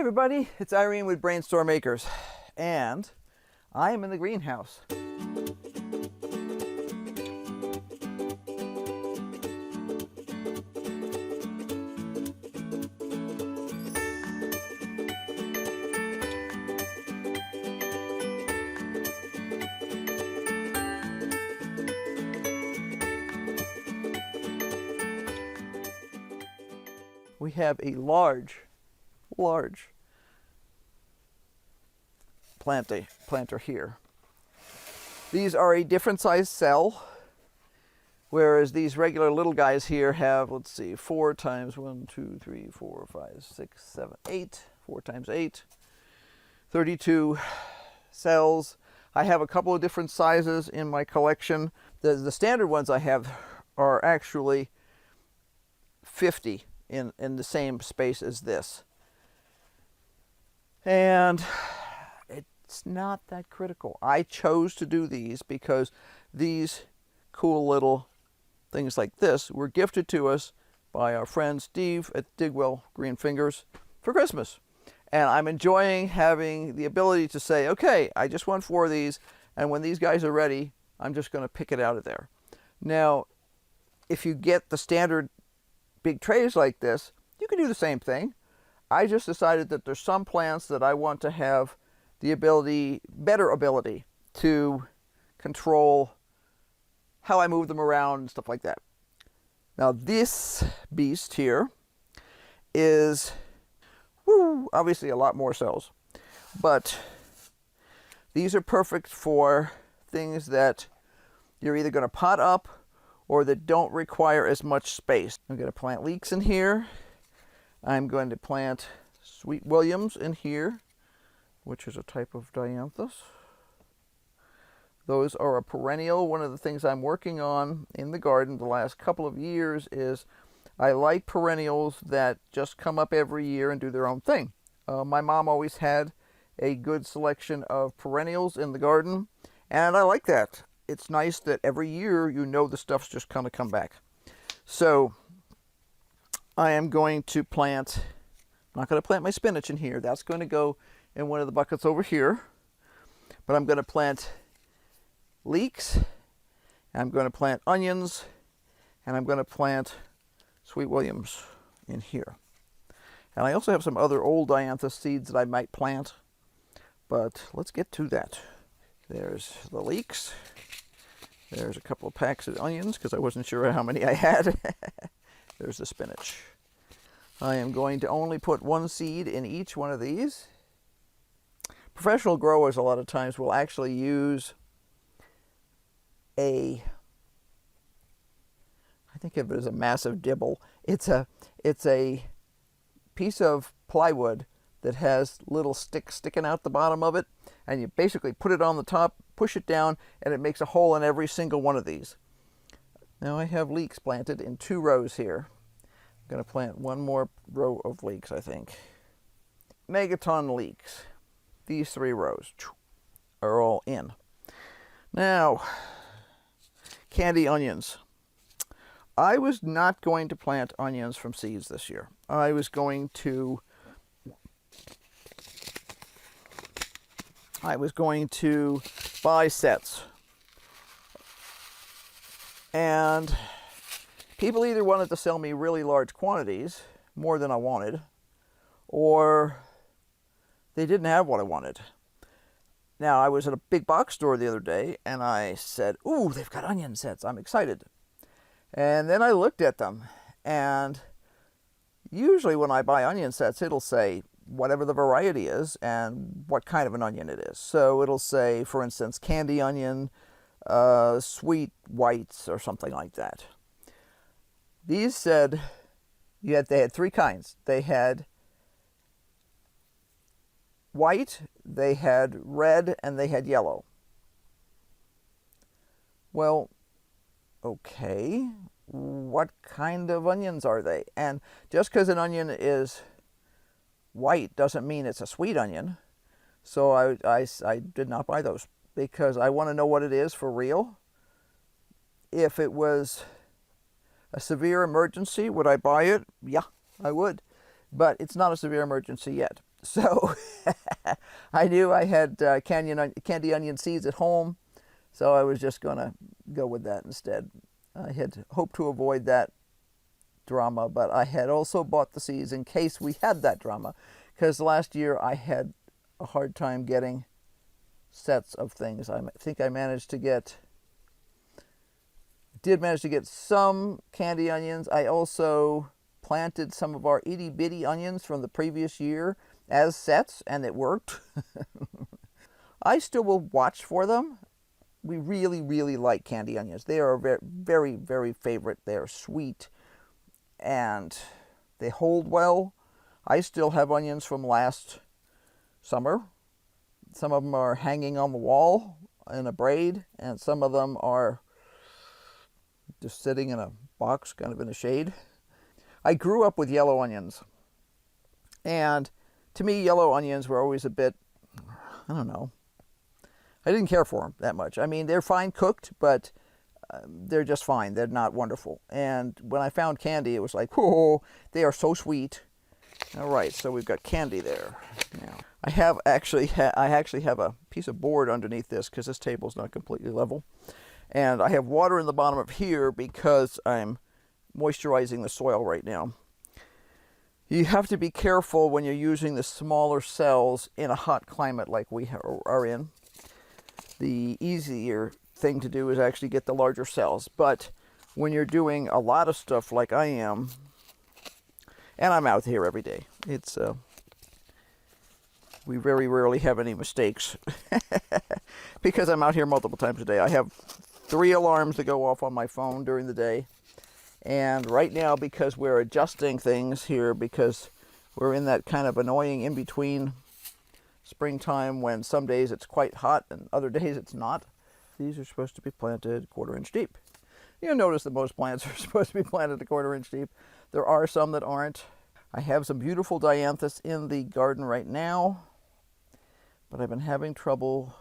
everybody, it's Irene with BrainStormAcres, and I am in the greenhouse. We have a large planter here. These are a different size cell, whereas these regular little guys here have, let's see, 4 times 1, 2, 3, 4, 5, 6, 7, 8, 4 times 8, 32 cells. I have a couple of different sizes in my collection. The standard ones I have are actually 50 in the same space as this. And it's not that critical. I chose to do these because these cool little things like this were gifted to us by our friend Steve at Digwell Green Fingers for Christmas. And I'm enjoying having the ability to say, okay, I just want 4 of these, and when these guys are ready, I'm just going to pick it out of there. Now, if you get the standard big trays like this, you can do the same thing. I just decided that there's some plants that I want to have the ability, better ability, to control how I move them around and stuff like that. Now this beast here is, obviously a lot more cells, but these are perfect for things that you're either going to pot up or that don't require as much space. I'm going to plant leeks in here. I'm going to plant Sweet Williams in here, which is a type of dianthus. Those are a perennial. One of the things I'm working on in the garden the last couple of years is I like perennials that just come up every year and do their own thing. My mom always had a good selection of perennials in the garden, and I like that. It's nice that every year you know the stuff's just kind of come back. So I am going to plant, I'm not going to plant my spinach in here. That's going to go in one of the buckets over here. But I'm going to plant leeks, I'm going to plant onions, and I'm going to plant Sweet Williams in here. And I also have some other old dianthus seeds that I might plant, but let's get to that. There's the leeks. There's a couple of packs of onions because I wasn't sure how many I had. There's the spinach. I am going to only put 1 seed in each one of these. Professional growers a lot of times will actually use I think of it as a massive dibble. It's a piece of plywood that has little sticks sticking out the bottom of it, and you basically put it on the top, push it down, and it makes a hole in every single one of these. Now I have leeks planted in 2 rows here. I'm going to plant 1 more row of leeks, I think. Megaton leeks. These 3 rows are all in. Now, candy onions. I was not going to plant onions from seeds this year. I was going to buy sets. And people either wanted to sell me really large quantities, more than I wanted, or they didn't have what I wanted. Now, I was at a big box store the other day, and I said, ooh, they've got onion sets. I'm excited. And then I looked at them, and usually when I buy onion sets, it'll say whatever the variety is and what kind of an onion it is. So it'll say, for instance, candy onion, sweet whites, or something like that. These said they had 3 kinds. They had white, they had red, and they had yellow. Well, okay, what kind of onions are they? And just because an onion is white doesn't mean it's a sweet onion. So I did not buy those because I want to know what it is for real. If it was a severe emergency, would I buy it? Yeah, I would. but it's not a severe emergency yet. So I knew I had candy onion seeds at home, so I was just going to go with that instead. I had hoped to avoid that drama, but I had also bought the seeds in case we had that drama, because last year I had a hard time getting sets of things. I think I did manage to get some candy onions. I also planted some of our itty bitty onions from the previous year as sets, and it worked. I still will watch for them. We really, really like candy onions. They are very, very, very favorite. They are sweet and they hold well. I still have onions from last summer. Some of them are hanging on the wall in a braid, and some of them are just sitting in a box, kind of in the shade. I grew up with yellow onions, and to me, yellow onions were always a bit, I don't know, I didn't care for them that much. I mean, they're fine cooked, but they're just fine. They're not wonderful. And when I found candy, it was like, whoa, they are so sweet. All right, so we've got candy there. Now, I actually have a piece of board underneath this because this table's not completely level. And I have water in the bottom of here because I'm moisturizing the soil right now. You have to be careful when you're using the smaller cells in a hot climate like we are in. The easier thing to do is actually get the larger cells. But when you're doing a lot of stuff like I am, and I'm out here every day, we very rarely have any mistakes because I'm out here multiple times a day. I have 3 alarms that go off on my phone during the day. And right now, because we're adjusting things here, because we're in that kind of annoying in-between springtime when some days it's quite hot and other days it's not. These are supposed to be planted 1/4 inch deep. You'll notice that most plants are supposed to be planted 1/4 inch deep. There are some that aren't. I have some beautiful dianthus in the garden right now, but I've been having trouble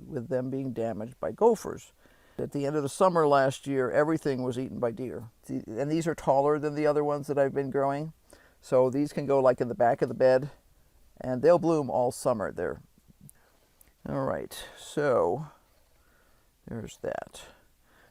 with them being damaged by gophers. At the end of the summer last year, everything was eaten by deer. And these are taller than the other ones that I've been growing. So these can go like in the back of the bed, and they'll bloom all summer. All right, so there's that.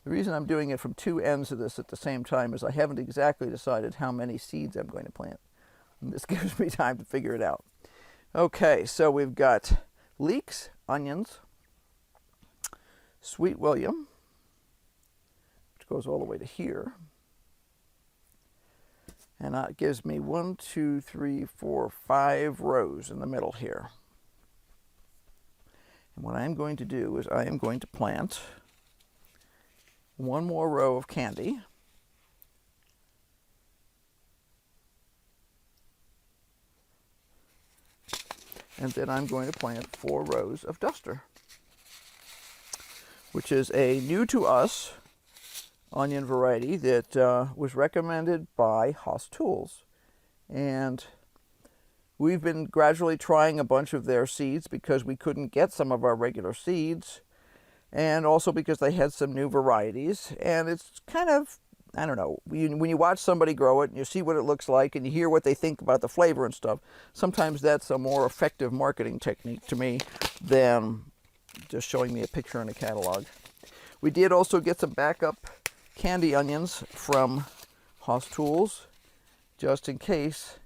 The reason I'm doing it from 2 ends of this at the same time is I haven't exactly decided how many seeds I'm going to plant. And this gives me time to figure it out. Okay, so we've got leeks, onions, Sweet William, which goes all the way to here. And that gives me 1, 2, 3, 4, 5 rows in the middle here. And what I'm going to do is I am going to plant 1 more row of candy. And then I'm going to plant 4 rows of duster, which is a new to us onion variety that was recommended by Haas Tools. And we've been gradually trying a bunch of their seeds because we couldn't get some of our regular seeds, and also because they had some new varieties. And it's kind of, I don't know, when you watch somebody grow it and you see what it looks like and you hear what they think about the flavor and stuff, sometimes that's a more effective marketing technique to me than just showing me a picture in a catalog. We did also get some backup candy onions from Haas Tools, just in case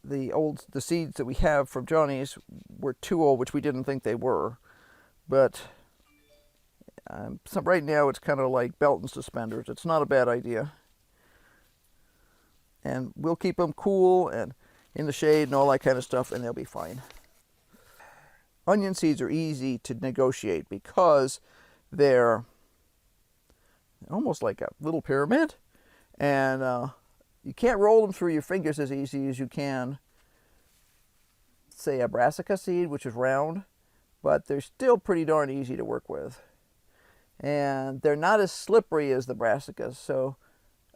the seeds that we have from Johnny's were too old, which we didn't think they were. But right now it's kind of like belt and suspenders. It's not a bad idea. And we'll keep them cool and in the shade and all that kind of stuff, and they'll be fine. Onion seeds are easy to negotiate because they're almost like a little pyramid, and you can't roll them through your fingers as easy as you can, say, a brassica seed, which is round, but they're still pretty darn easy to work with. And they're not as slippery as the brassicas, so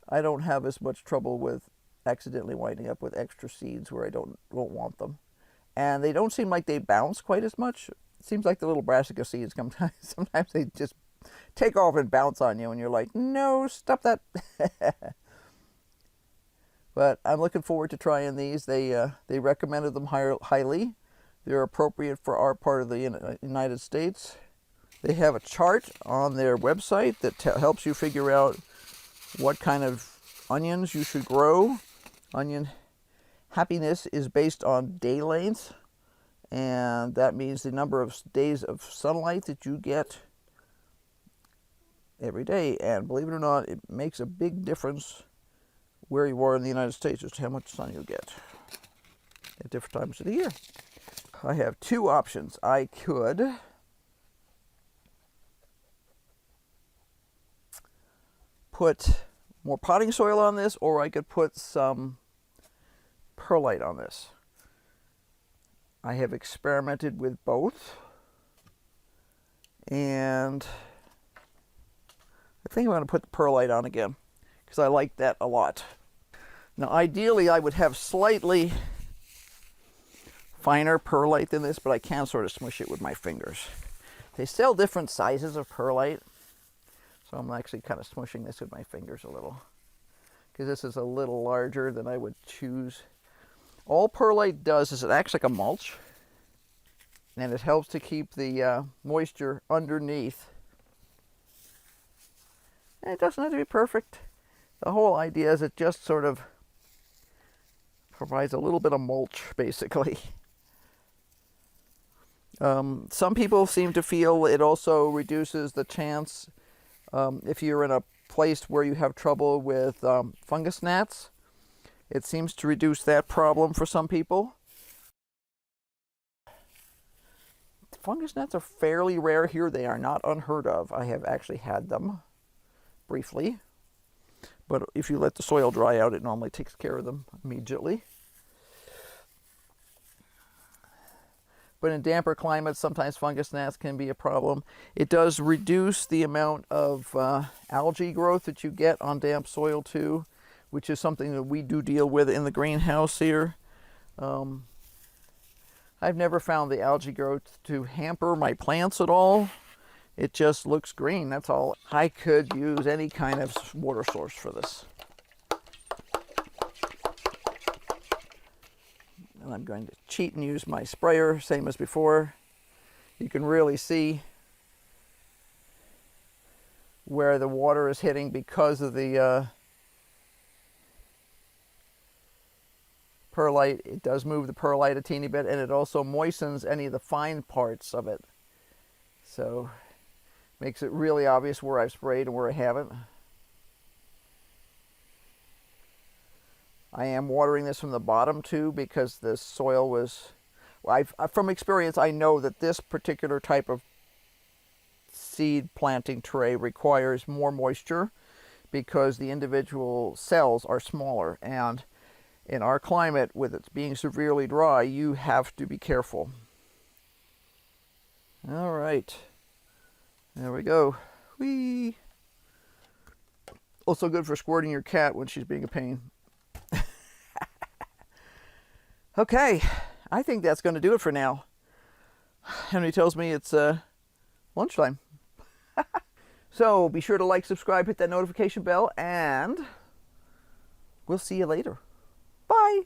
I don't have as much trouble with accidentally winding up with extra seeds where I won't want them. And they don't seem like they bounce quite as much. It seems like the little brassica seeds sometimes they just take off and bounce on you, and you're like, no, stop that. But I'm looking forward to trying these. They recommended them highly. They're appropriate for our part of the United States. They have a chart on their website that helps you figure out what kind of onions you should grow. Onion happiness is based on day length, and that means the number of days of sunlight that you get every day. And believe it or not, it makes a big difference where you are in the United States as to how much sun you get at different times of the year. I have two options. I could put more potting soil on this, or I could put some perlite on this. I have experimented with both, and I think I'm going to put the perlite on again because I like that a lot. Now ideally I would have slightly finer perlite than this, but I can sort of smush it with my fingers. They sell different sizes of perlite, so I'm actually kind of smushing this with my fingers a little because this is a little larger than I would choose. All perlite does is it acts like a mulch, and it helps to keep the moisture underneath. And it doesn't have to be perfect. The whole idea is it just sort of provides a little bit of mulch, basically. Some people seem to feel it also reduces the chance, if you're in a place where you have trouble with fungus gnats, it seems to reduce that problem for some people. Fungus gnats are fairly rare here. They are not unheard of. I have actually had them briefly, but if you let the soil dry out, it normally takes care of them immediately. But in damper climates, sometimes fungus gnats can be a problem. It does reduce the amount of algae growth that you get on damp soil too, which is something that we do deal with in the greenhouse here. I've never found the algae growth to hamper my plants at all. It just looks green, that's all. I could use any kind of water source for this. And I'm going to cheat and use my sprayer, same as before. You can really see where the water is hitting because of the perlite. It does move the perlite a teeny bit, and it also moistens any of the fine parts of it. So makes it really obvious where I've sprayed and where I haven't. I am watering this from the bottom too because the soil was, well, from experience I know that this particular type of seed planting tray requires more moisture because the individual cells are smaller, and in our climate with it being severely dry you have to be careful. All right, there we go. Whee! Also good for squirting your cat when she's being a pain. Okay, I think that's going to do it for now. Henry tells me it's lunchtime. So be sure to like, subscribe, hit that notification bell, and we'll see you later. Bye.